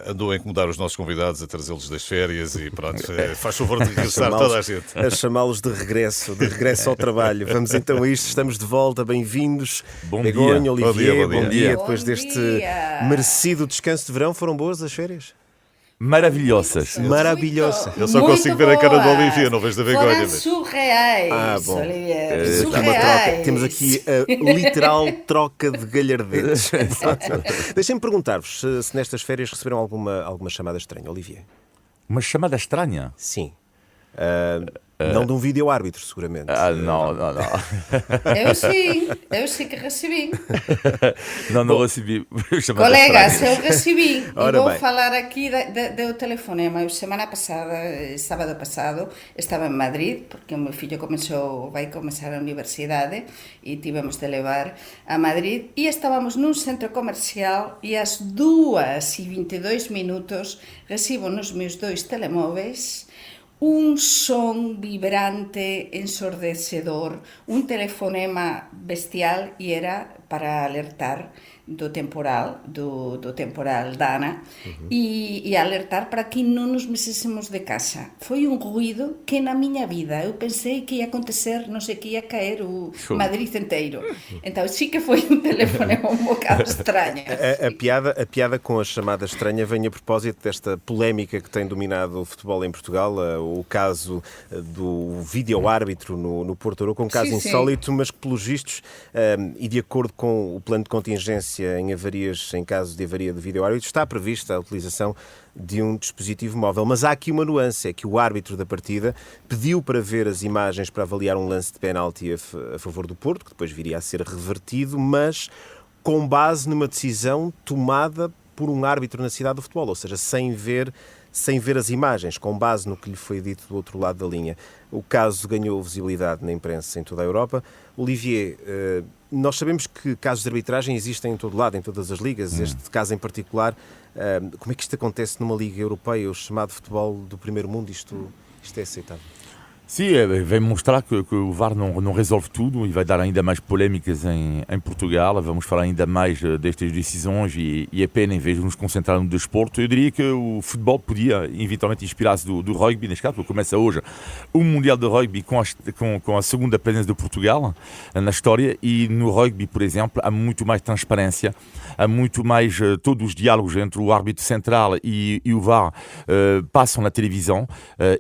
Andou a incomodar os nossos convidados, a trazê-los das férias e pronto, faz favor de regressar toda a gente. A chamá-los de regresso ao trabalho. Vamos então a isto, estamos de volta, bem-vindos. Bom Begonha, dia. Olivier, Bom dia. Depois deste merecido descanso de verão, foram boas as férias? Maravilhosas. Maravilhosa. Eu só consigo ver a cara do Olivier, não vejo da Begonha. Foram surreais, bom. Olivier. Temos aqui a literal troca de galhardetes. Deixem-me perguntar-vos se nestas férias receberam alguma chamada estranha, Olivier. Uma chamada estranha? Sim. Não de um vídeo-árbitro, seguramente. Não. Eu sim que recebi. Não recebi chamada Colegas, estranha. eu recebi. Ora E vou bem. falar aqui do telefonema. Eu, semana passada, sábado passado, estava em Madrid, porque o meu filho vai começar a universidade e tivemos de levar a Madrid. E estávamos num centro comercial e às 2h22 recibo nos meus 2 telemóveis un son vibrante, ensordecedor, un telefonema bestial e era para alertar do temporal Dana e alertar para que non nos mexésemos de casa. Foi un ruído que na miña vida eu pensei que ia acontecer, non sei, que ia caer o Madrid inteiro. Então sí que foi un telefonema un bocado extraño. A piada com a chamada estranha vem a propósito desta polémica que tem dominado o futebol em Portugal, o caso do vídeo-árbitro no Porto Aroca, um caso insólito, mas que, pelos vistos, e de acordo com o plano de contingência em caso de avaria de vídeo-árbitro, está prevista a utilização de um dispositivo móvel. Mas há aqui uma nuance, é que o árbitro da partida pediu para ver as imagens para avaliar um lance de penalti a favor do Porto, que depois viria a ser revertido, mas com base numa decisão tomada por um árbitro na cidade do futebol, ou seja, sem ver as imagens, com base no que lhe foi dito do outro lado da linha. O caso ganhou visibilidade na imprensa em toda a Europa. Olivier, nós sabemos que casos de arbitragem existem em todo lado, em todas as ligas. Este caso em particular, como é que isto acontece numa liga europeia, o chamado futebol do primeiro mundo? Isto é aceitável? Sim, vai mostrar que o VAR não resolve tudo e vai dar ainda mais polémicas em Portugal. Vamos falar ainda mais destas decisões e é pena, em vez de nos concentrar no desporto. Eu diria que o futebol podia eventualmente inspirar-se do rugby, neste caso, porque começa hoje o Mundial de Rugby com a segunda presença de Portugal na história, e no rugby, por exemplo, há muito mais transparência, há muito mais todos os diálogos entre o árbitro central e o VAR passam na televisão,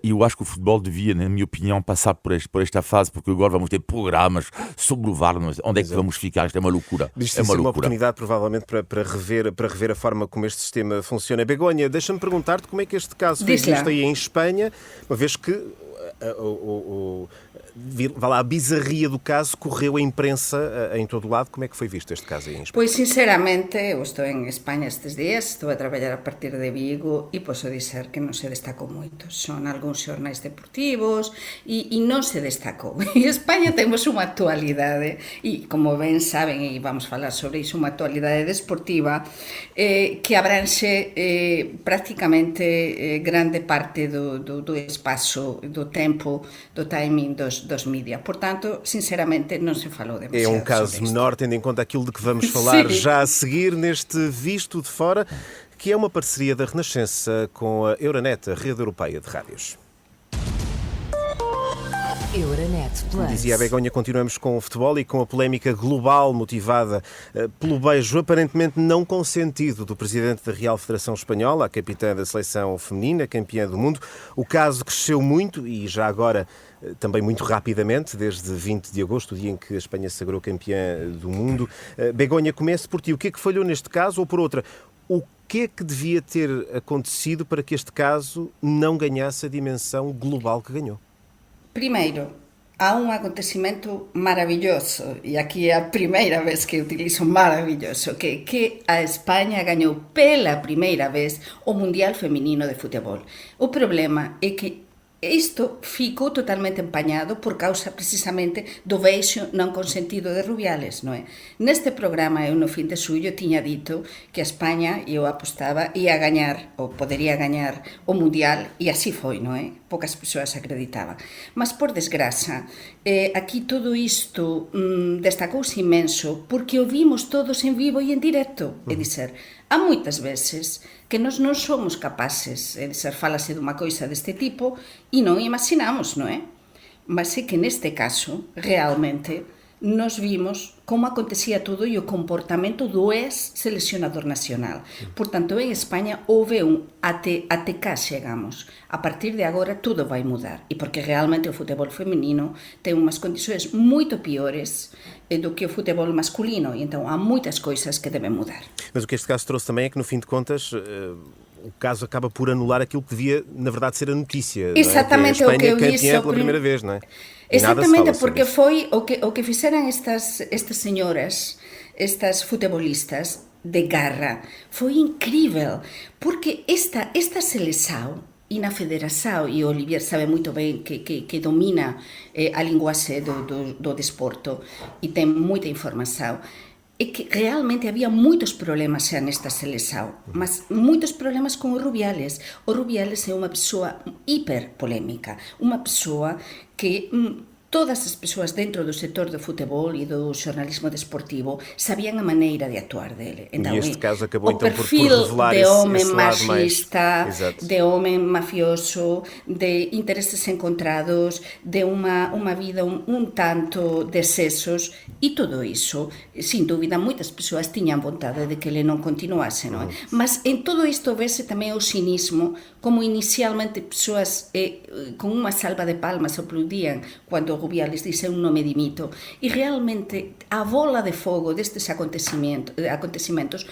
e eu acho que o futebol devia, na minha opinião, passar por esta fase, porque agora vamos ter programas sobre o VAR, mas onde é que vamos ficar? Isto é uma loucura. Isto é uma oportunidade, provavelmente, para rever a forma como este sistema funciona. Begonha, deixa-me perguntar-te como é que este caso foi visto aí em Espanha, uma vez que a bizarria do caso correu a imprensa em todo o lado. Como é que foi visto este caso aí em Espanha? Pois, sinceramente, eu estou en España estes días, estou a traballar a partir de Vigo e posso dizer que non se destacou moito. Son algúns xornais deportivos e non se destacou. En España temos unha actualidade e, como ben saben, e vamos falar sobre iso, unha actualidade deportiva que abranxe prácticamente grande parte do espazo, do tempo, do timing dos mídia. Portanto, sinceramente, non se falou demasiado. É um caso menor, tendo em conta aquilo de que vamos falar já a seguir neste Visto de Fora, que é uma parceria da Renascença com a Euronet, a rede europeia de rádios. Euronet Plus. Dizia a Begonha, continuamos com o futebol e com a polémica global motivada pelo beijo aparentemente não consentido do presidente da Real Federação Espanhola, a capitã da seleção feminina, campeã do mundo. O caso cresceu muito e já agora também muito rapidamente, desde 20 de agosto, o dia em que a Espanha se sagrou campeã do mundo. Begonha, comece por ti. O que é que falhou neste caso? Ou por outra, o que é que devia ter acontecido para que este caso não ganhasse a dimensão global que ganhou? Primeiro, há un acontecimento maravilloso, e aquí é a primeira vez que utilizo maravilloso, que a España gañou pela primeira vez o Mundial Feminino de Futebol. O problema é que isto ficou totalmente empañado por causa precisamente do beixo non consentido de Rubiales, non é? Neste programa, eu no fin de suyo tiña dito que a España, eu apostaba, ia gañar, ou podería gañar o Mundial, e así foi, non é? Poucas persoas acreditaban. Mas, por desgraza, aquí todo isto destacouse imenso porque o vimos todos en vivo e en directo. É dizer, Há moitas veces que nós non somos capaces, falase dunha coisa deste tipo, e non imaginamos, non é? Mas é que neste caso, realmente, nos vimos como acontecía todo e o comportamento do ex-seleccionador nacional. Portanto, en España houve até cá chegamos. A partir de agora tudo vai mudar. E porque realmente o futebol feminino ten unhas condições moito piores do que o futebol masculino. E então há moitas coisas que devem mudar. Mas o que este caso trouxe também é que, no fim de contas, o caso acaba por anular aquilo que devia, na verdade, ser a notícia. Exatamente, não é? o que eu Espanha disse campeã pela primeira vez, não é? Exatamente, porque foi o que fizeran estas señoras, estas futebolistas de garra, foi incrível, porque esta seleção e na federação, e Olivier sabe moito ben que domina a linguaxe do desporto e ten moita información, é que realmente había moitos problemas xa nesta seleção, mas moitos problemas con o Rubiales. O Rubiales é unha persoa hiperpolémica, unha persoa que todas as persoas dentro do sector do futebol e do xornalismo desportivo sabían a maneira de actuar dele. Então, e este caso acabou o então perfil por revelar de home esse lado machista, mais... de home mafioso, de interesses encontrados, de unha vida un tanto de excesos, e todo iso, sin dúbida, moitas persoas tiñan vontade de que ele non continuase, non é? Mas en todo isto vese tamén o cinismo, como inicialmente persoas con unha salva de palmas aplaudían cando Rubiales dice non me dimito, e realmente a bola de fogo destes acontecimentos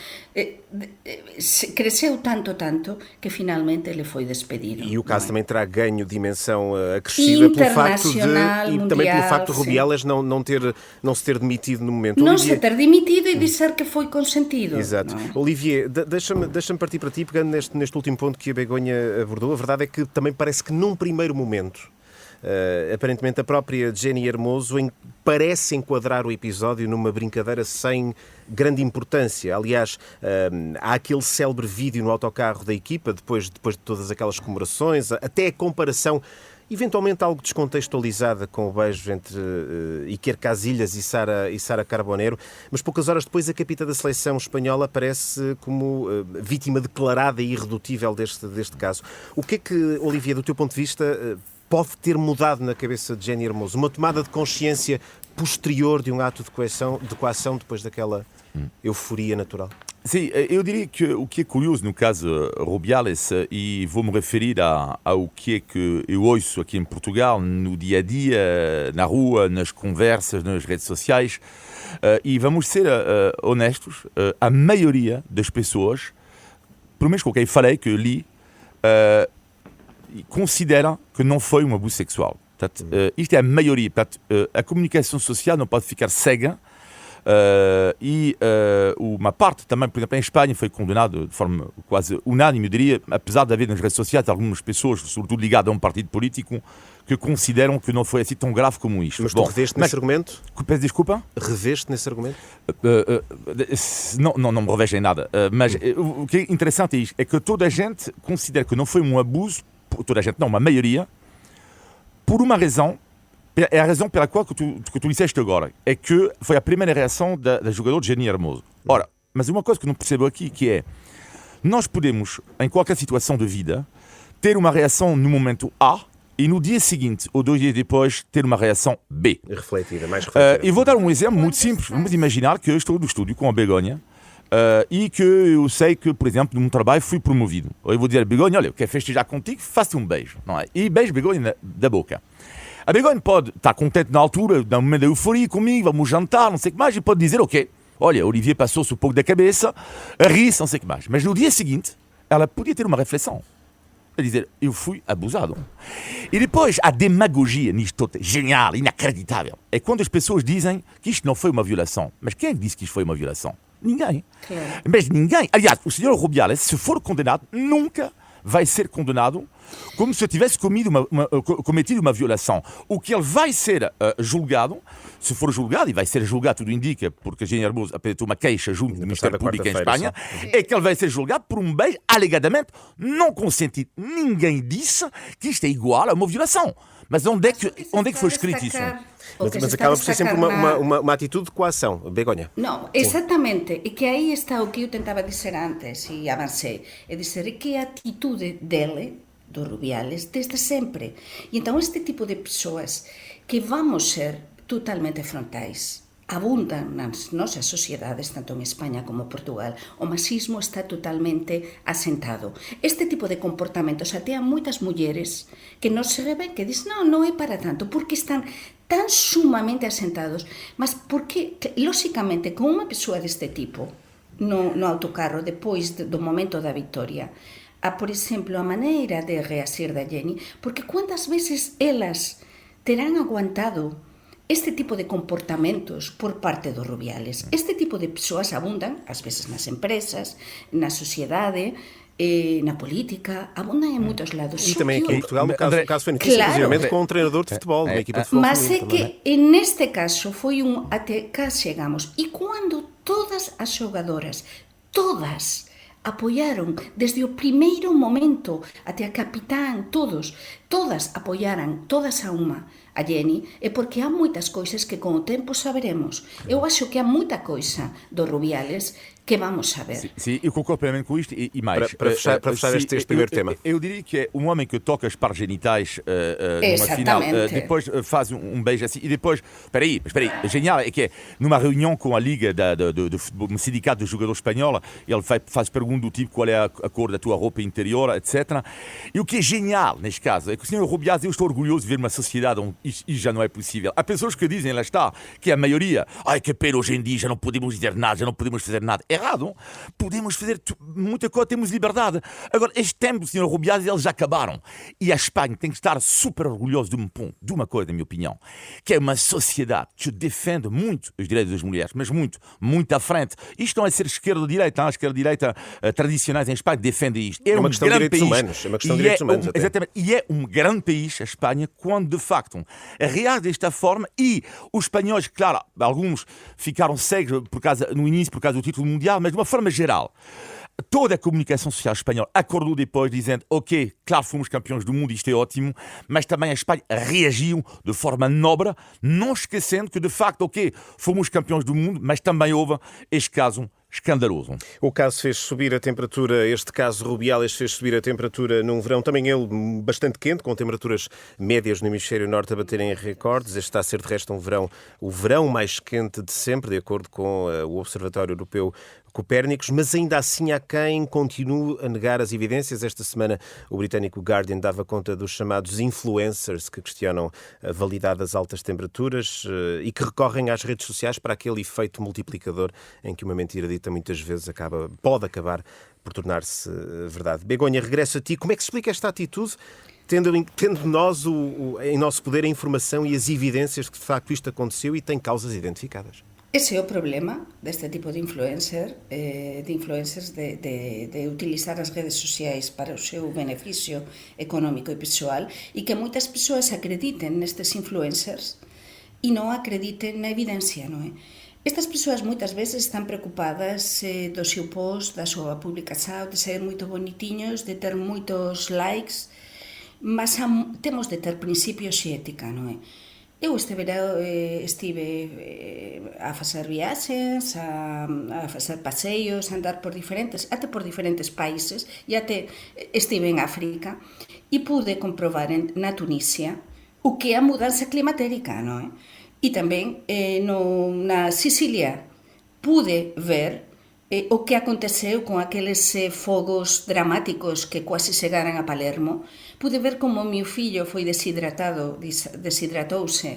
cresceu tanto que finalmente ele foi despedido. E o caso também terá ganho dimensão acrescida pelo facto também pelo facto de Rubiales não se ter demitido no momento. Não se ter demitido e dizer que foi consentido. Exato. Olivier, deixa-me partir para ti, pegando neste último ponto que a Begonha abordou. A verdade é que também parece que num primeiro momento, aparentemente a própria Jenny Hermoso parece enquadrar o episódio numa brincadeira sem grande importância. Aliás, há aquele célebre vídeo no autocarro da equipa, depois de todas aquelas comemorações, até a comparação eventualmente algo descontextualizada com o beijo entre Iker Casillas e Sara Carbonero, mas poucas horas depois a capitã da seleção espanhola aparece como vítima declarada e irredutível deste caso. O que é que, Olivier, do teu ponto de vista, pode ter mudado na cabeça de Jenny Hermoso? Uma tomada de consciência posterior de um ato de coação depois daquela euforia natural? Sim, eu diria que o que é curioso no caso Rubiales, e vou-me referir ao que é que eu ouço aqui em Portugal, no dia a dia, na rua, nas conversas, nas redes sociais, e vamos ser honestos, a maioria das pessoas, pelo menos com quem falei, que eu li, consideram que não foi um abuso sexual. Portanto, isto é a maioria. Portanto, a comunicação social não pode ficar cega. Uma parte também, por exemplo, em Espanha foi condenado de forma quase unânime, eu diria, apesar de haver nas redes sociais algumas pessoas, sobretudo ligadas a um partido político, que consideram que não foi assim tão grave como isto. Mas tu reveste nesse argumento? Peço desculpa? Reveste nesse argumento? Não me revejo em nada. Mas o que é interessante é que toda a gente considera que não foi um abuso, toda a gente não, uma maioria, por uma razão. É a razão pela qual que tu disseste agora, é que foi a primeira reação da jogadora Jenny Hermoso. Ora, mas uma coisa que não percebo aqui, que é, nós podemos, em qualquer situação de vida, ter uma reação no momento A e no dia seguinte, ou 2 dias depois, ter uma reação B. Refletida, mais refletida. E vou dar um exemplo muito simples. Vamos imaginar que eu estou no estúdio com a Begonha e que eu sei que, por exemplo, num trabalho fui promovido. Ou eu vou dizer a Begonha, olha, eu quero festejar contigo, faça um beijo. Não é? E beijo Begonha da boca. A Begonha pode estar contente na altura, no momento da euforia comigo, vamos jantar, não sei o que mais, e pode dizer, ok, olha, Olivier passou-se um pouco da cabeça, ri-se, não sei o que mais. Mas no dia seguinte, ela podia ter uma reflexão. A dizer, eu fui abusado. E depois, a demagogia nisto tudo, genial, inacreditável, é quando as pessoas dizem que isto não foi uma violação. Mas quem é que disse que isto foi uma violação? Ninguém. Claro. Mas ninguém. Aliás, o senhor Rubiales, se for condenado, nunca vai ser condenado como se tivesse cometido uma violação. O que ele vai ser julgado, se for julgado, e vai ser julgado, tudo indica, porque a Jenny Hermoso apresentou uma queixa junto do Ministério Público em Espanha, é que ele vai ser julgado por um beijo alegadamente não consentido. Ninguém disse que isto é igual a uma violação. Mas onde é que foi escrito isso? Mas acaba por ser sempre uma atitude de coação. Begonha. Não, exatamente. E que aí está o que eu tentava dizer antes e avancei. É dizer que a atitude dele, do Rubiales, desde sempre. E então este tipo de pessoas que vamos ser totalmente frontais abundan nas nosas sociedades, tanto en España como Portugal. O machismo está totalmente asentado. Este tipo de comportamentos até a moitas mulleres que non se ven, que dicen, non é para tanto, porque están tan sumamente asentados, mas porque, lóxicamente, con unha persoa deste tipo no autocarro, depois do momento da victoria, por exemplo, a maneira de reasir da Jenny, porque quantas veces elas terán aguantado este tipo de comportamentos por parte dos Rubiales. Este tipo de persoas abundan, ás veces nas empresas, na sociedade, na política, abundan en moitos lados. E também aqui em Portugal, o caso foi notícia, Claro. inclusivamente com um treinador de futebol, uma equipa de futebol Mas é feminino que também. neste caso foi até cá chegamos. E quando todas as xogadoras, todas, apoiaron desde o primeiro momento até a capitán, todas apoiaran, todas a unha, a Jenny, é porque há moitas coisas que con o tempo saberemos. Eu acho que há moita coisa do Rubiales que vamos saber. Sim, eu concordo plenamente com isto e mais. Para fechar este primeiro tema. Eu diria que é um homem que toca as partes genitais numa final, depois faz beijo assim e depois, espera aí, genial é que é numa reunião com a Liga do Futebol, um sindicato de jogadores espanhola, ele faz pergunta do tipo qual é a cor da tua roupa interior, etc. E o que é genial neste caso é que o senhor Rubiales, eu estou orgulhoso de ver uma sociedade onde isto já não é possível. Há pessoas que dizem, lá está, que a maioria, que pena hoje em dia, já não podemos dizer nada, já não podemos fazer nada. Errado. Podemos fazer muita coisa, temos liberdade. Agora, este tempo, o senhor Rubiales, eles já acabaram. E a Espanha tem que estar super orgulhosa de uma coisa, na minha opinião, que é uma sociedade que defende muito os direitos das mulheres, mas muito à frente. Isto não é ser esquerda ou direita, a esquerda e direita tradicionais em Espanha defendem isto. É uma questão de direitos país. humanos. É uma questão de direitos humanos. Exatamente. E é um grande país, a Espanha, quando de facto reage desta forma e os espanhóis, claro, alguns ficaram cegos no início por causa do título mundial, mas de uma forma geral, toda a comunicação social espanhola acordou depois dizendo, ok, claro, fomos campeões do mundo, isto é ótimo, mas também a Espanha reagiu de forma nobre, não esquecendo que de facto, ok, fomos campeões do mundo, mas também houve este caso escandaloso. O caso fez subir a temperatura, este caso Rubiales fez subir a temperatura num verão, também ele bastante quente, com temperaturas médias no hemisfério norte a baterem recordes. Este está a ser de resto o verão mais quente de sempre, de acordo com o Observatório Europeu Copérnicos, mas ainda assim há quem continue a negar as evidências. Esta semana o britânico Guardian dava conta dos chamados influencers que questionam a validade das altas temperaturas e que recorrem às redes sociais para aquele efeito multiplicador em que uma mentira dita muitas vezes pode acabar por tornar-se verdade. Begonha, regresso a ti. Como é que se explica esta atitude, tendo nós em nosso poder a informação e as evidências que de facto isto aconteceu e tem causas identificadas? Ese é o problema deste tipo de influencers de utilizar as redes sociais para o seu beneficio económico e pessoal e que moitas persoas acrediten nestes influencers e non acrediten na evidencia, non é? Estas persoas moitas veces están preocupadas do seu post, da súa publicación, de ser moito bonitiños, de ter moitos likes, mas temos de ter principios e ética, non é? Eu este verão estive a facer viaxes, a facer paseios, a andar por diferentes países e até estive en África e pude comprobar na Tunisia o que é a mudanza climatérica, non é? E tamén na Sicilia pude ver o que aconteceu con aqueles fogos dramáticos que quase chegaran a Palermo. Pude ver como o meu fillo foi deshidratouse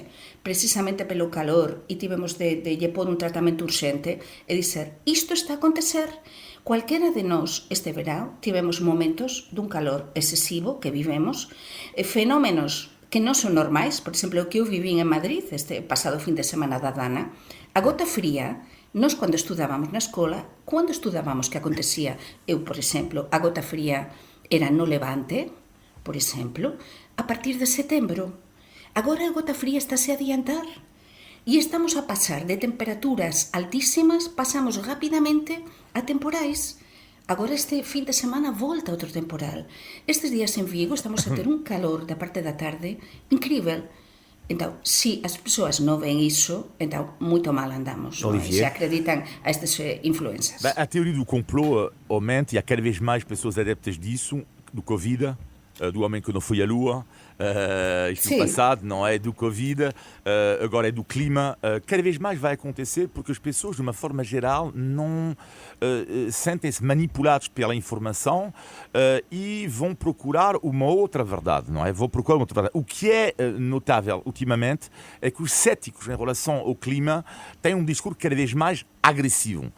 precisamente pelo calor e tivemos de lle pôr un tratamento urxente e dizer, isto está a acontecer. Cualquera de nós este verão tivemos momentos dun calor excesivo que vivemos, fenómenos que non son normais, por exemplo, o que eu viví en Madrid este pasado fin de semana da Dana, a gota fría. Nós, cando estudábamos na escola, que acontecía? Eu, por exemplo, a gota fría era no Levante, por exemplo, a partir de setembro. Agora a gota fría estáse a adiantar. E estamos a pasar de temperaturas altísimas, pasamos rapidamente a temporais. Agora este fin de semana volta outro temporal. Estes días en Vigo estamos a ter un calor da parte da tarde incrível. Então, se as pessoas não veem isso, então muito mal andamos. Olivier? Se acreditam a estas influências. A teoria do complô aumenta e há cada vez mais pessoas adeptas disso, do Covid, do homem que não foi à Lua, isto no passado, não é do Covid, agora é do clima. Cada vez mais vai acontecer porque as pessoas, de uma forma geral, não sentem-se manipulados pela informação e vão procurar uma outra verdade, não é? Vão procurar uma outra verdade. O que é notável ultimamente é que os céticos em relação ao clima têm um discurso cada vez mais agressivo.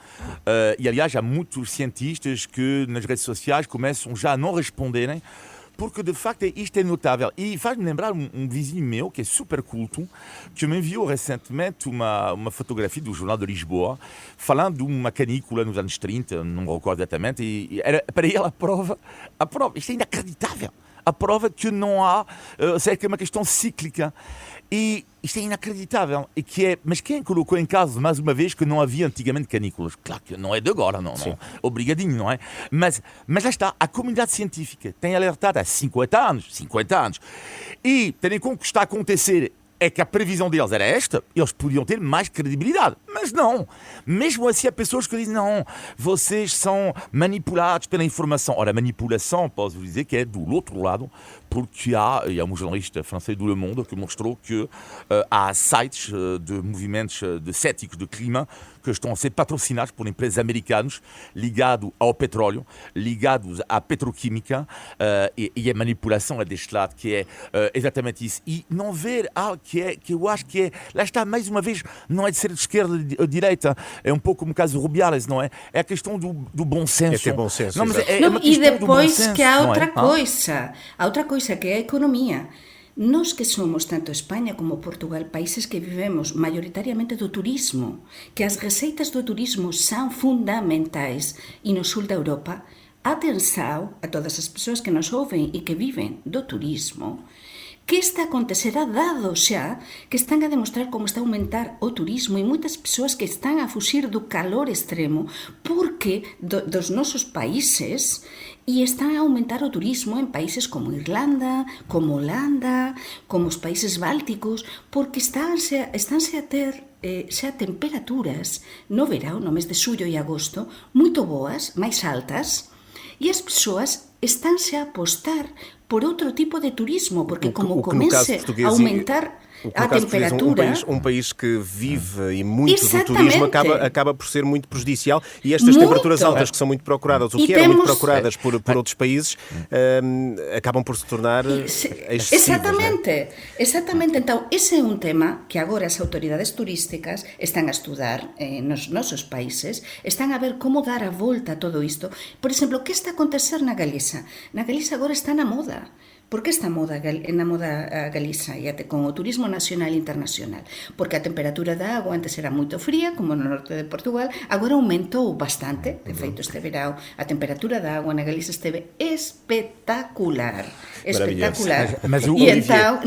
E, aliás, há muitos cientistas que nas redes sociais começam já a não responderem porque de facto isto é notável. E faz-me lembrar um vizinho meu, que é super culto, que me enviou recentemente uma fotografia do Jornal de Lisboa, falando de uma canícula nos anos 30, não me recordo exatamente, e era para ele a prova, isto é inacreditável, a prova que não há, seja, que é uma questão cíclica. E isto é inacreditável. Mas quem colocou em causa, mais uma vez, que não havia antigamente canículas? Claro que não é de agora, não. Obrigadinho, não é? Mas lá está, a comunidade científica tem alertado há 50 anos. E, tendo em conta que está a acontecer é que a previsão deles era esta, eles podiam ter mais credibilidade. Mas não. Mesmo assim, há pessoas que dizem, não, vocês são manipulados pela informação. Ora, a manipulação, posso dizer que é do outro lado, porque há um jornalista francês do Le Monde que mostrou que há sites de movimentos de céticos de clima que estão a ser patrocinados por empresas americanas ligados ao petróleo, ligados à petroquímica, e a manipulação é deste lado, que é exatamente isso. E não ver algo que eu acho que é, lá está, mais uma vez, não é de ser de esquerda ou de direita, é um pouco como o caso do Rubiales, não é? É a questão do bom senso. É ter bom senso, não, mas E depois que há outra coisa, que é a economia. Nós que somos, tanto España como Portugal, países que vivemos maioritariamente do turismo, que as receitas do turismo são fundamentais, e no sul da Europa, atenção a todas as pessoas que nos ouvem e que vivem do turismo, que está a acontecer dado xa que están a demostrar como está a aumentar o turismo e moitas persoas que están a fuxir do calor extremo porque dos nosos países e están a aumentar o turismo en países como Irlanda, como Holanda, como os países bálticos, porque estánse a ter xa temperaturas no verão, no mes de xullo e agosto, moito boas, máis altas, e as persoas estánse a apostar por outro tipo de turismo, porque como comece a aumentar a temperatura... Um país que vive e muito do turismo acaba por ser muito prejudicial, e estas temperaturas altas que são muito procuradas, ou que eram muito procuradas por outros países, acabam por se tornar excessivas. Exatamente. Então, ese é un tema que agora as autoridades turísticas están a estudar nos nosos países, están a ver como dar a volta a todo isto. Por exemplo, o que está a acontecer na Galiza? Na Galiza agora está na moda. Por que está na moda a Galiza e até con o turismo nacional e internacional? Porque a temperatura da agua antes era moito fría, como no norte de Portugal, agora aumentou bastante. De feito, este verão a temperatura da agua na Galiza esteve espectacular. Mas e então,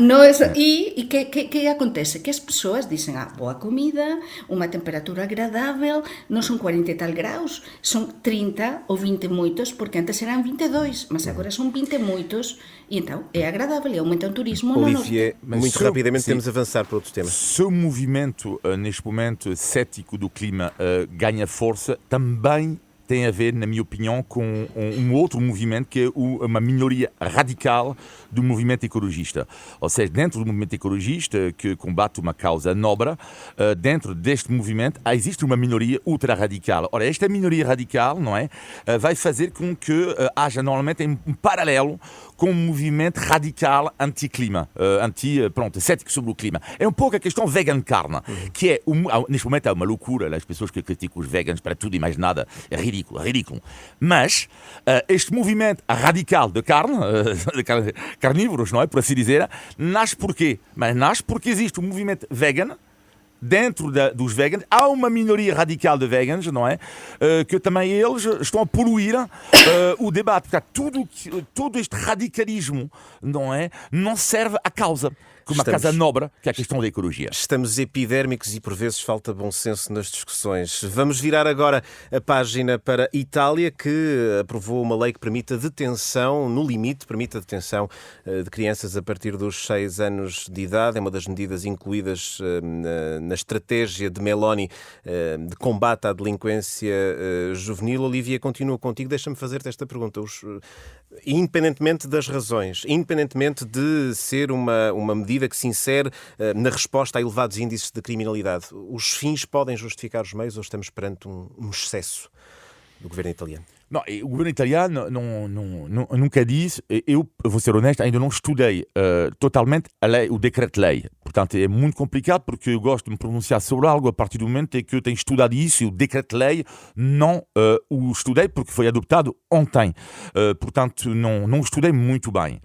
que acontece? Que as persoas dicen, boa comida, unha temperatura agradável, non son 40 e tal graus, son 30 ou 20 moitos, porque antes eran 22, mas agora son 20 moitos, e então é agradável e aumenta o turismo no norte. Olivier, muito rapidamente temos de avançar para outros temas. Se o movimento, neste momento, cético do clima ganha força, também tem a ver, na minha opinião, com um outro movimento que é uma minoria radical do movimento ecologista. Ou seja, dentro do movimento ecologista que combate uma causa nobre, dentro deste movimento existe uma minoria ultra-radical. Ora, esta minoria radical, não é, vai fazer com que haja normalmente um paralelo com um movimento radical anti-clima, cético sobre o clima. É um pouco a questão vegan carne, que é, neste momento é uma loucura, as pessoas que criticam os veganos para tudo e mais nada, é ridículo. Mas este movimento radical de carne, carnívoros, não é, por assim dizer, nasce porquê? Mas nasce porque existe um movimento vegan. Dentro dos veganos, há uma minoria radical de veganos, não é? Que também eles estão a poluir o debate. Portanto, todo este radicalismo, não é? Não serve à causa. com uma casa nobre, que é a questão da ecologia. Estamos epidérmicos e por vezes falta bom senso nas discussões. Vamos virar agora a página para a Itália, que aprovou uma lei que permite a detenção, no limite, permite a detenção de crianças a partir dos 6 anos de idade. É uma das medidas incluídas na estratégia de Meloni de combate à delinquência juvenil. Olivia, continuo contigo. Deixa-me fazer-te esta pergunta. Independentemente das razões, independentemente de ser uma medida que se insere na resposta a elevados índices de criminalidade, os fins podem justificar os meios ou estamos perante um excesso do governo italiano? Não, o governo italiano nunca disse, eu vou ser honesto, ainda não estudei totalmente a lei, o decreto-lei. Portanto, é muito complicado porque eu gosto de me pronunciar sobre algo a partir do momento em que eu tenho estudado isso e o decreto-lei não o estudei porque foi adotado ontem. Portanto, não estudei muito bem.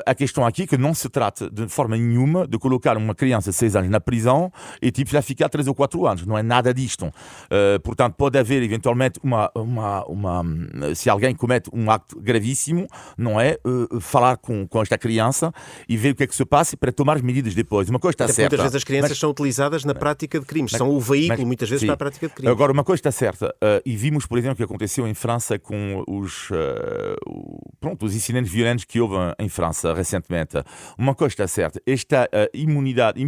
A questão aqui é que não se trata de forma nenhuma de colocar uma criança de 6 anos na prisão e tipo já ficar 3 ou 4 anos. Não é nada disto. Portanto, pode haver eventualmente se alguém comete um acto gravíssimo, não é falar com esta criança e ver o que é que se passa para tomar as medidas depois. Uma coisa está certa. Muitas vezes as crianças são utilizadas na prática de crimes. São o veículo, muitas vezes, sim, para a prática de crimes. Agora, uma coisa está certa. E vimos, por exemplo, o que aconteceu em França com os incidentes violentos que houve em França recentemente. Uma coisa está certa. Esta impunidade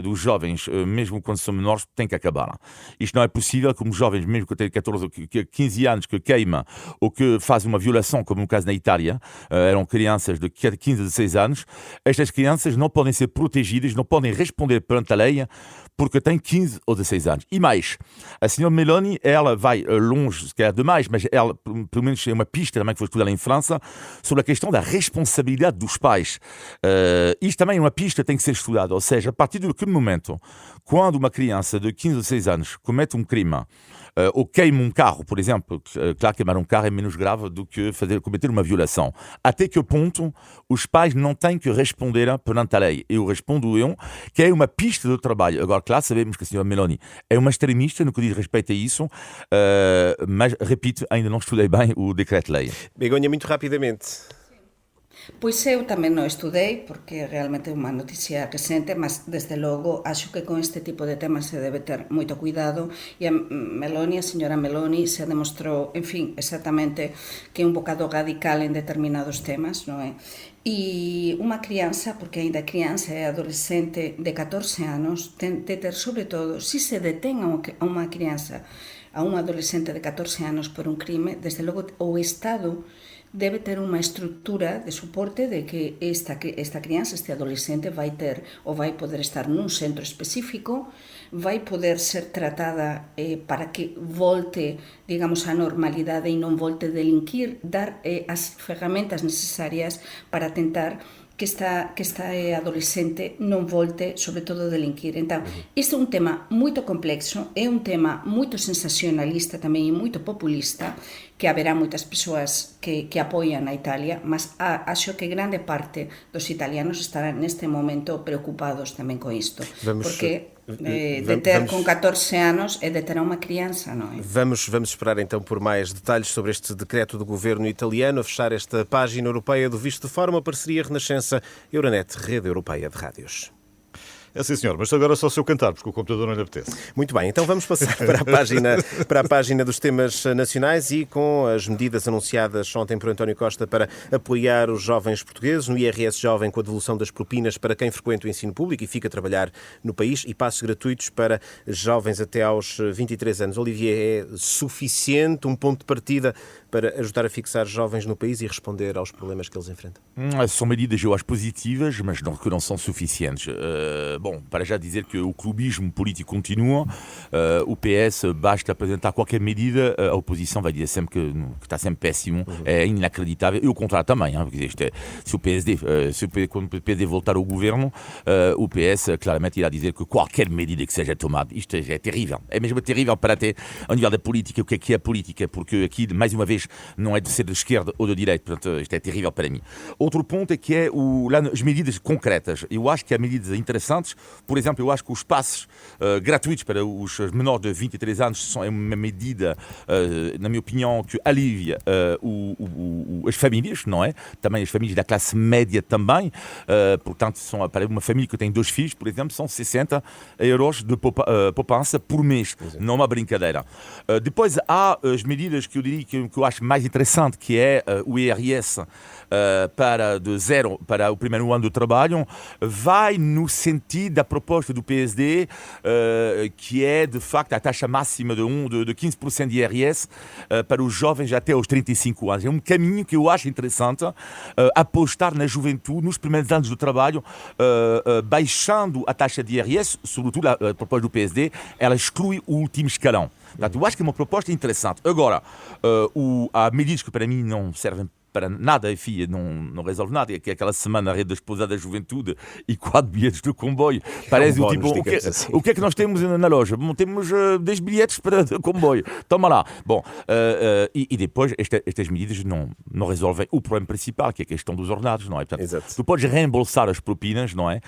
dos jovens, mesmo quando são menores, tem que acabar. Isto não é possível, como jovens, mesmo que têm 14 ou 15 anos, que queima ou que faz uma violação, como no caso na Itália, eram crianças de 15 a 16 anos, estas crianças não podem ser protegidas, não podem responder perante a lei porque têm 15 ou 16 anos. E mais, a senhora Meloni, ela vai longe, se calhar demais, mas ela, pelo menos, é uma pista também que foi estudada em França, sobre a questão da responsabilidade dos pais. Isto também é uma pista que tem que ser estudada, ou seja, a partir de que momento, quando uma criança de 15 ou 16 anos comete um crime, ou queima um carro, por exemplo, claro, queimar um carro é menos grave do que cometer uma violação. Até que ponto os pais não têm que responder perante a lei? Eu respondo que é uma pista de trabalho. Agora, claro, sabemos que a senhora Meloni é uma extremista no que diz respeito a isso, mas, repito, ainda não estudei bem o decreto-lei. Begonha, muito rapidamente. Pois eu tamén non estudei, porque realmente é unha noticia recente, mas desde logo acho que con este tipo de temas se debe ter moito cuidado e a señora Meloni se demostrou, en fin, exactamente que é un bocado radical en determinados temas, non é? E unha crianza, porque ainda crianza e adolescente de 14 anos, ten de ter, sobre todo, se se detén a unha crianza, a un adolescente de 14 anos por un crime, desde logo o Estado debe ter unha estrutura de soporte de que esta crianza, este adolescente, vai ter ou vai poder estar nun centro específico, vai poder ser tratada para que volte, digamos, á normalidade e non volte a delinquir, dar as ferramentas necesarias para tentar que esta adolescente non volte, sobre todo, a delinquir. Entón, este é un tema moito complexo, é un tema moito sensacionalista tamén e moito populista, que haberá moitas persoas que apoian a Italia, mas acho que grande parte dos italianos estarán neste momento preocupados tamén con isto. Porque de ter com 14 anos é de ter uma criança, não é? Vamos esperar então por mais detalhes sobre este decreto do governo italiano. A fechar esta página europeia do Visto de Fora, uma parceria Renascença Euronet, Rede Europeia de Rádios. É sim, senhor, mas agora só se eu cantar, porque o computador não lhe apetece. Muito bem, então vamos passar para a página dos temas nacionais e com as medidas anunciadas ontem por António Costa para apoiar os jovens portugueses no IRS Jovem, com a devolução das propinas para quem frequenta o ensino público e fica a trabalhar no país, e passos gratuitos para jovens até aos 23 anos. Olivier, é suficiente um ponto de partida para ajudar a fixar jovens no país e responder aos problemas que eles enfrentam? São medidas, eu acho, positivas, mas que não são suficientes. Bom, para já dizer que o clubismo político continua, o PS basta apresentar qualquer medida, a oposição vai dizer sempre que está sempre péssimo, é inacreditável, e o contrário também, porque quando o PSD voltar ao governo, o PS claramente irá dizer que qualquer medida que seja tomada, isto é terrível, é mesmo terrível para ter, ao nível da política, o que é a política, porque aqui, mais uma vez, mais não é de ser de esquerda ou de direita, portanto isto é terrível para mim. Outro ponto é que é as medidas concretas. Eu acho que há medidas interessantes, por exemplo, eu acho que os passes gratuitos para os menores de 23 anos são uma medida, na minha opinião, que alivia as famílias, não é? Também as famílias da classe média também, portanto, para uma família que tem 2 filhos, por exemplo, são 60 euros de poupança por mês, não é uma brincadeira. Depois há as medidas que eu diria que eu acho mais interessante, que é o IRS para o primeiro ano do trabalho, vai no sentido da proposta do PSD, que é de facto a taxa máxima de 15% de IRS para os jovens até aos 35 anos. É um caminho que eu acho interessante, apostar na juventude nos primeiros anos do trabalho, baixando a taxa de IRS, sobretudo a proposta do PSD, ela exclui o último escalão. Portanto, eu acho que é uma proposta interessante. Agora, há medidas que para mim não servem para nada, enfim, não resolve nada. Que é aquela semana a rede da esposa da juventude e 4 bilhetes de comboio. Parece um o tipo, bónus, assim. o que é que nós temos na loja? Bom, temos 10 bilhetes para de comboio. Toma lá. Bom, e depois estas medidas não resolvem o problema principal, que é a questão dos ordenados, não é? Portanto, Exato. tu podes reembolsar as propinas, não é?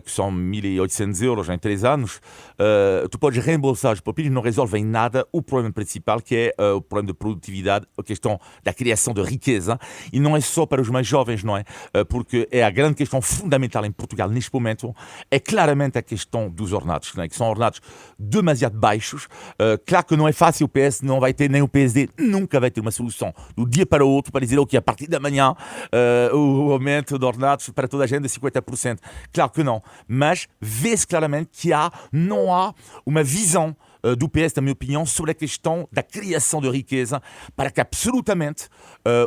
Que são 1.800 euros em 3 anos. Tu podes reembolsar as propinas, não resolvem nada o problema principal, que é o problema de produtividade, a questão da criação de riqueza. E não é só para os mais jovens, não é? Porque é a grande questão fundamental em Portugal neste momento, é claramente a questão dos ordenados, não é? Que são ordenados demasiado baixos. Claro que não é fácil, o PS não vai ter, nem o PSD nunca vai ter uma solução do dia para o outro para dizer que a partir da manhã o aumento de ordenados para toda a gente é 50%. Claro que não, mas vê-se claramente que não há uma visão do PS, na minha opinião, sobre a questão da criação de riqueza para que absolutamente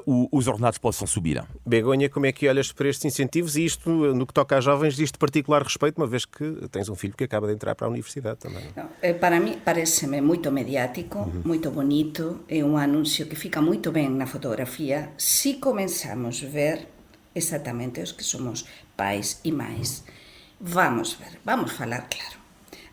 os ordenados possam subir. Begonha, como é que olhas para estes incentivos e isto, no que toca a jovens, diz de particular respeito, uma vez que tens um filho que acaba de entrar para a universidade também? Para mí parece-me moito mediático, moito bonito, é un anuncio que fica moito ben na fotografía si comenzamos a ver exactamente os que somos pais e máis. Vamos falar claro.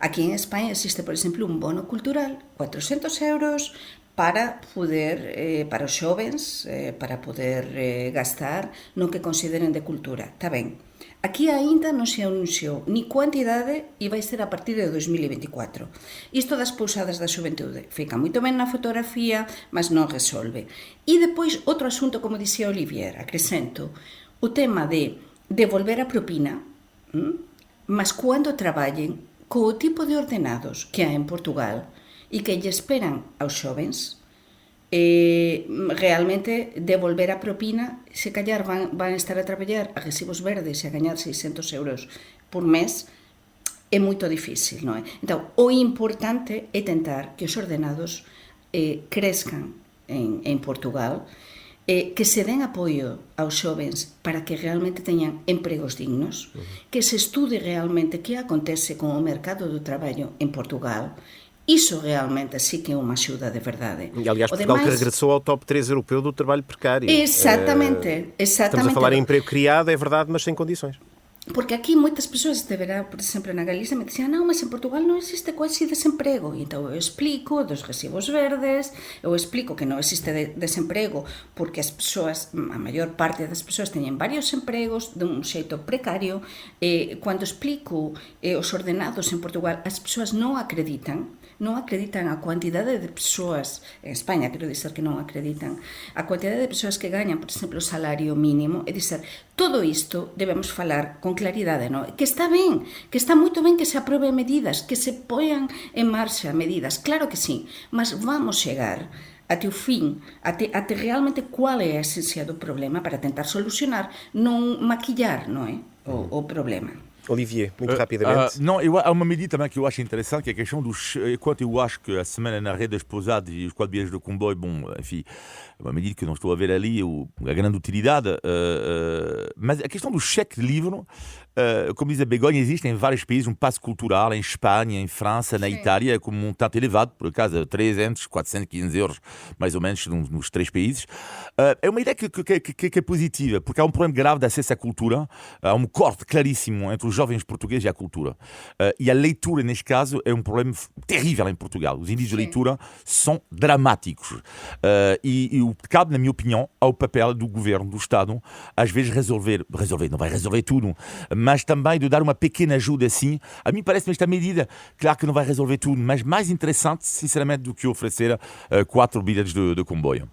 Aquí en España existe, por exemplo, un bono cultural, 400 euros para poder, para os xovens, para poder gastar no que consideren de cultura. Está ben. Aquí aínda non se anunciou ni cuantidade e vai ser a partir de 2024. Isto das pousadas da xuventude fica moito ben na fotografía, mas non resolve. E depois, outro asunto, como dicía Olivier, acrescento, o tema de devolver a propina, mas cando traballen co tipo de ordenados que há en Portugal e que lle esperan aos xovens, realmente devolver a propina, se callar van estar a traballar a recibos verdes e a gañar 600 euros por mes, é moito difícil, non é? Entón, o importante é tentar que os ordenados crezcan en Portugal, que se den apoio aos xovens para que realmente teñan empregos dignos, que se estude realmente que acontece con o mercado do traballo en Portugal. Iso realmente sí que é unha axuda de verdade. E, aliás, Portugal que regressou ao top 3 europeu do trabalho precário. Exatamente. Estamos a falar em emprego criado, é verdade, mas sem condições. Porque aquí moitas persoas, por exemplo, na Galicia me dicían, non, mas en Portugal non existe quase desemprego. E então eu explico dos recibos verdes, eu explico que non existe desemprego porque as persoas, a maior parte das persoas teñen varios empregos dun xeito precario. Cando explico os ordenados en Portugal, as persoas non acreditan a cuantidade de persoas, en España quero dizer que non acreditan, a cuantidade de persoas que gañan, por exemplo, o salario mínimo, é dizer, todo isto debemos falar con claridade, non? Que está ben, que está moito ben que se aprobe medidas, que se poñan en marcha medidas, claro que sí, mas vamos chegar até o fin, até realmente qual é a esencia do problema para tentar solucionar, non maquillar, non é? O problema. Olivier, muito rapidamente. Não, há uma medida também que eu acho interessante, que é a questão dos... Enquanto eu acho que a semana na rede das pousadas e os 4 bilhetes de comboio, bom, enfim, é uma medida que não estou a ver ali a grande utilidade, mas a questão do cheque de livro, como diz a Begonha, existe em vários países um passo cultural, em Espanha, em França, na Itália, com um montante elevado, por acaso, 300, 415 euros, mais ou menos, nos 3 países. É uma ideia que é positiva, porque há um problema grave de acesso à cultura, há um corte claríssimo entre os jovens portugueses e a cultura. E a leitura, neste caso, é um problema terrível em Portugal. Os índices de leitura são dramáticos. E o que cabe, na minha opinião, ao papel do governo, do Estado, às vezes resolver, não vai resolver tudo, mas também de dar uma pequena ajuda assim. A mim parece-me esta medida, claro que não vai resolver tudo, mas mais interessante, sinceramente, do que oferecer 4 bilhetes de comboio.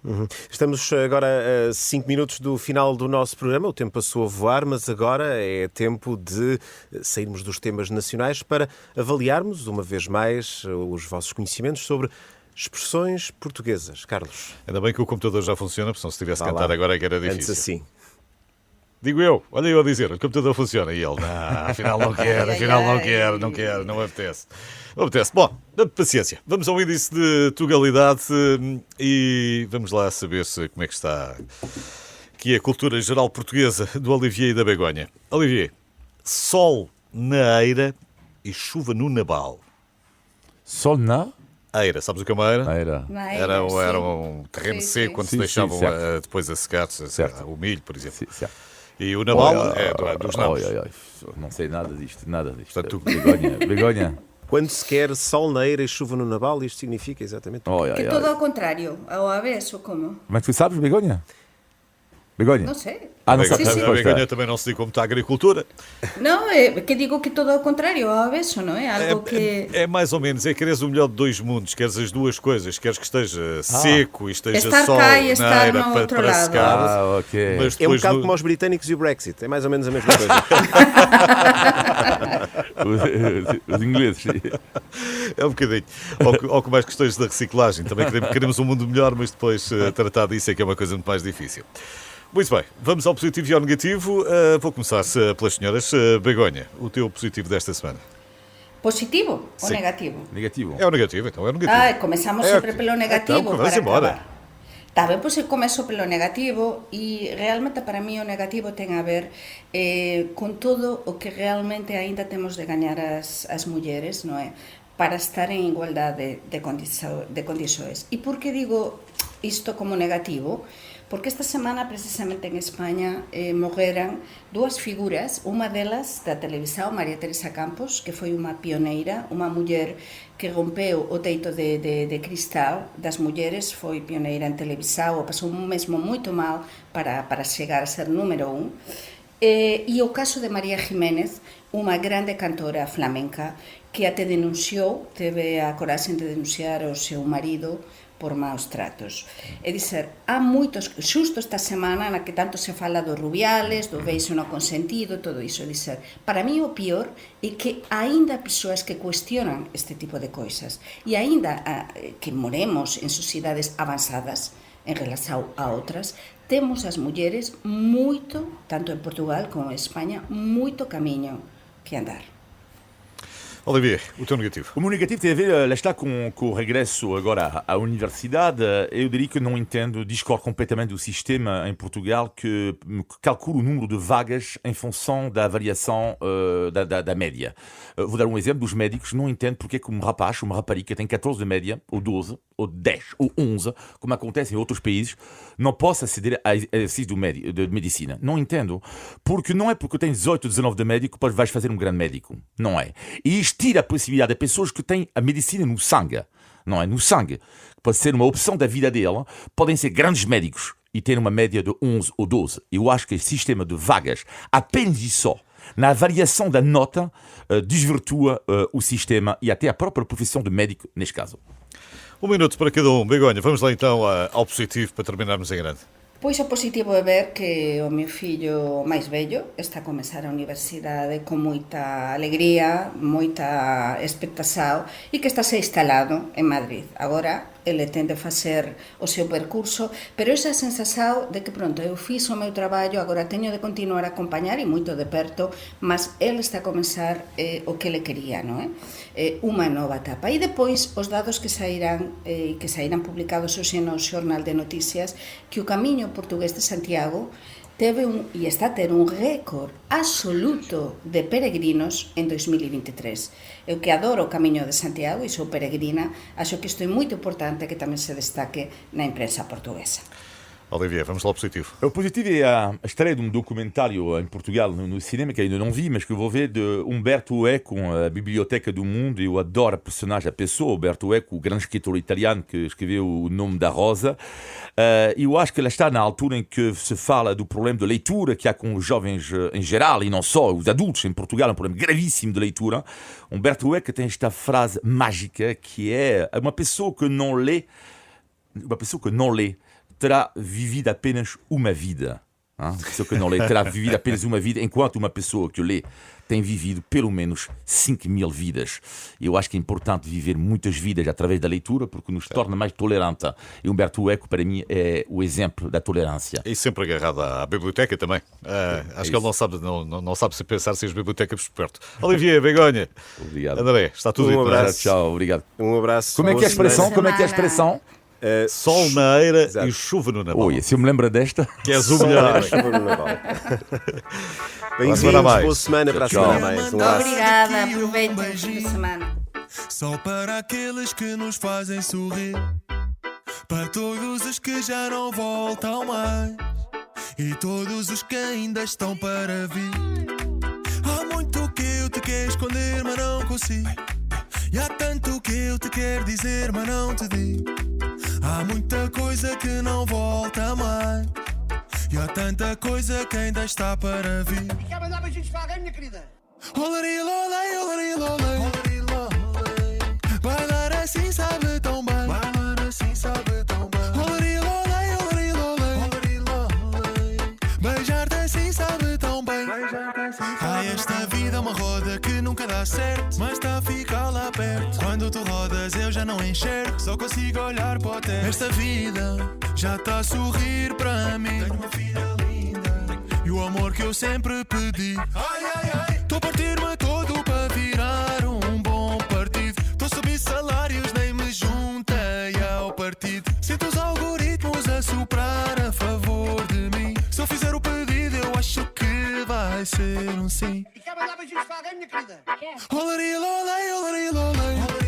Estamos agora a 5 minutos do final do nosso programa. O tempo passou a voar, mas agora é tempo de sairmos dos temas nacionais para avaliarmos, uma vez mais, os vossos conhecimentos sobre expressões portuguesas. Carlos. Ainda bem que o computador já funciona, porque se não se tivesse cantado agora é que era difícil. Antes assim. Digo eu, olha eu a dizer, o computador funciona. E ele, não, afinal não quero, não apetece. Não apetece. Bom, paciência. Vamos ao índice de tugalidade e vamos lá saber como é que está aqui a cultura geral portuguesa do Olivier e da Begonha. Olivier, sol na eira e chuva no nabal. Sol na Eira, sabes o que é uma eira? Na Era sim. um terreno Sim, seco sim. quando se Sim, deixavam certo. depois a secar Certo. o milho, por exemplo. Sim, certo. E o nabal é dos nabos. Não sei nada disto. Portanto, tu- Begonha. Quando se quer sol na eira e chuva no nabal, isto significa exatamente Que todo ao contrário, ao avesso, como? Mas tu sabes, Begonha? Begonha? Não sei. Não a sabe a sim. Begonha resposta. também não se dedica muito à agricultura. Não, é que digo que todo ao contrário, ao avesso, não é? Algo que... É mais ou menos, queres o melhor de dois mundos, queres as duas coisas, queres que esteja seco e esteja Estar sol cá e na estar eira no para, outro para lado. secar. Ok. Mas É um depois bocado como os britânicos e o Brexit. É mais ou menos a mesma coisa. Os ingleses. é um bocadinho. Ou com mais questões da reciclagem. Também queremos um mundo melhor, mas depois tratar disso é que é uma coisa muito mais difícil. Muito bem, vamos ao positivo e ao negativo. Vou começar pelas senhoras. Begonha, o teu positivo desta semana. Positivo ou Sim. negativo? Negativo. É o negativo, então é o negativo. Comezamos sempre pelo negativo Então, para vamos embora. acabar. Tá ben, pois eu começo pelo negativo e realmente para mí o negativo ten a ver con todo o que realmente aínda temos de gañar as mulleres, non é? Para estar en igualdade de condições. E por que digo isto como negativo? Porque esta semana, precisamente en España, morreran dúas figuras, unha delas da televisão, María Teresa Campos, que foi unha pioneira, unha muller que rompeu o teito de cristal das mulleres, foi pioneira en televisão, pasou mesmo moito mal para chegar a ser número 1. E o caso de María Jiménez, unha grande cantora flamenca, que até denunciou, teve a coraxe de denunciar o seu marido por maus tratos. É dizer, há moitos, xusto esta semana na que tanto se fala dos Rubiales, do beijo no consentido, todo iso, é dizer, para mí o pior é que aínda persoas que cuestionan este tipo de coisas e aínda que moremos en sociedades avanzadas en relación a outras, temos as mulleres moito, tanto en Portugal como en España, moito camiño que andar. Olivier, o teu negativo. O meu negativo tem a ver, lá está, com o regresso agora à universidade. Eu diria que não entendo, discordo completamente do sistema em Portugal que calcula o número de vagas em função da avaliação da média. Vou dar um exemplo dos médicos. Não entendo porque é que um rapaz, uma rapariga tem 14 de média, ou 12, ou 10, ou 11, como acontece em outros países, não possa aceder a exercício de medicina. Não entendo. Porque não é porque tens 18, 19 de médico que vais fazer um grande médico. Não é. E isto tira a possibilidade de pessoas que têm a medicina no sangue. Não é? No sangue. Pode ser uma opção da vida dele. Podem ser grandes médicos e ter uma média de 11 ou 12. Eu acho que esse sistema de vagas, apenas e só, na avaliação da nota, desvirtua o sistema e até a própria profissão de médico, neste caso. 1 minuto para cada um. Begonha, vamos lá então ao positivo para terminarmos em grande. Pois o positivo é ver que o meu fillo máis vello está a comezar a universidade con moita alegría, moita expectación e que está se instalado en Madrid. Agora ele ten de facer o seu percurso, pero esa sensación de que pronto eu fiz o meu traballo, agora teño de continuar a acompañar e moito de perto, mas ele está a comezar o que ele quería, non é? Unha nova etapa. E depois os dados que sairán publicados hoxe no Xornal de Noticias, que o camiño portugués de Santiago teve e está a ter un récord absoluto de peregrinos en 2023. Eu que adoro o Camiño de Santiago e sou peregrina, acho que isto é moito importante que tamén se destaque na imprensa portuguesa. Olivier, vamos lá ao positivo. O positivo é a estreia de um documentário em Portugal no cinema que ainda não vi, mas que eu vou ver, de Umberto Eco, com a Biblioteca do Mundo. Eu adoro a personagem, a pessoa, Umberto Eco, o grande escritor italiano que escreveu O Nome da Rosa. Eu acho que ela está na altura em que se fala do problema de leitura que há com os jovens em geral, e não só, os adultos em Portugal, um problema gravíssimo de leitura. Umberto Eco tem esta frase mágica que é: uma pessoa que não lê terá vivido apenas uma vida. Uma pessoa que não lê terá vivido apenas uma vida, enquanto uma pessoa que lê tem vivido pelo menos 5.000 vidas. Eu acho que é importante viver muitas vidas através da leitura, porque nos torna mais tolerantes. E Umberto Eco, para mim, é o exemplo da tolerância. E sempre agarrado à biblioteca também. Acho que ele não sabe se pensar sem as bibliotecas por perto. Olivier, Begonha. Obrigado. André, está tudo dito. abraço. Tchau, obrigado. Um abraço. Como é que é a expressão? Como é que é a expressão? Sol na eira Exato. e chuva no Naval. Oi, se eu me lembro desta. Que és o melhor. Bem-vindos, semana a mais. boa semana para a Tchau. semana a mais. Um abraço. Obrigada, aproveitem o fim de semana. Só para aqueles que nos fazem sorrir, para todos os que já não voltam mais e todos os que ainda estão para vir. Há muito que eu te quero esconder, mas não consigo. E há tanto que eu te quero dizer, mas não te digo. Há muita coisa que não volta mais. E há tanta coisa que ainda está para vir. Quer mandar beijinhos para alguém, minha querida? Olari, lolei, olari, lolei. Bailar assim sabe tão bem. Bailar assim sabe tão bem. Olari, lolei, olari, lolei. Beijar-te assim sabe tão bem. Ai, esta vida é uma roda que nunca dá certo, mas está a ficar lá perto. Quando tu rodas eu já não enxergo, só consigo olhar para o teto. Esta vida já está a sorrir para mim. Tenho uma filha linda e o amor que eu sempre pedi. Ai, ai, ai, estou a partir-me todo para virar um bom partido. Estou a subir salários, nem me juntei ao partido. Sinto os algoritmos a soprar a favor de mim. Se eu fizer o pedido eu acho que vai ser um sim. E quer mandar beijinhos para alguém, minha querida? Olari, lolei, olari, lolei.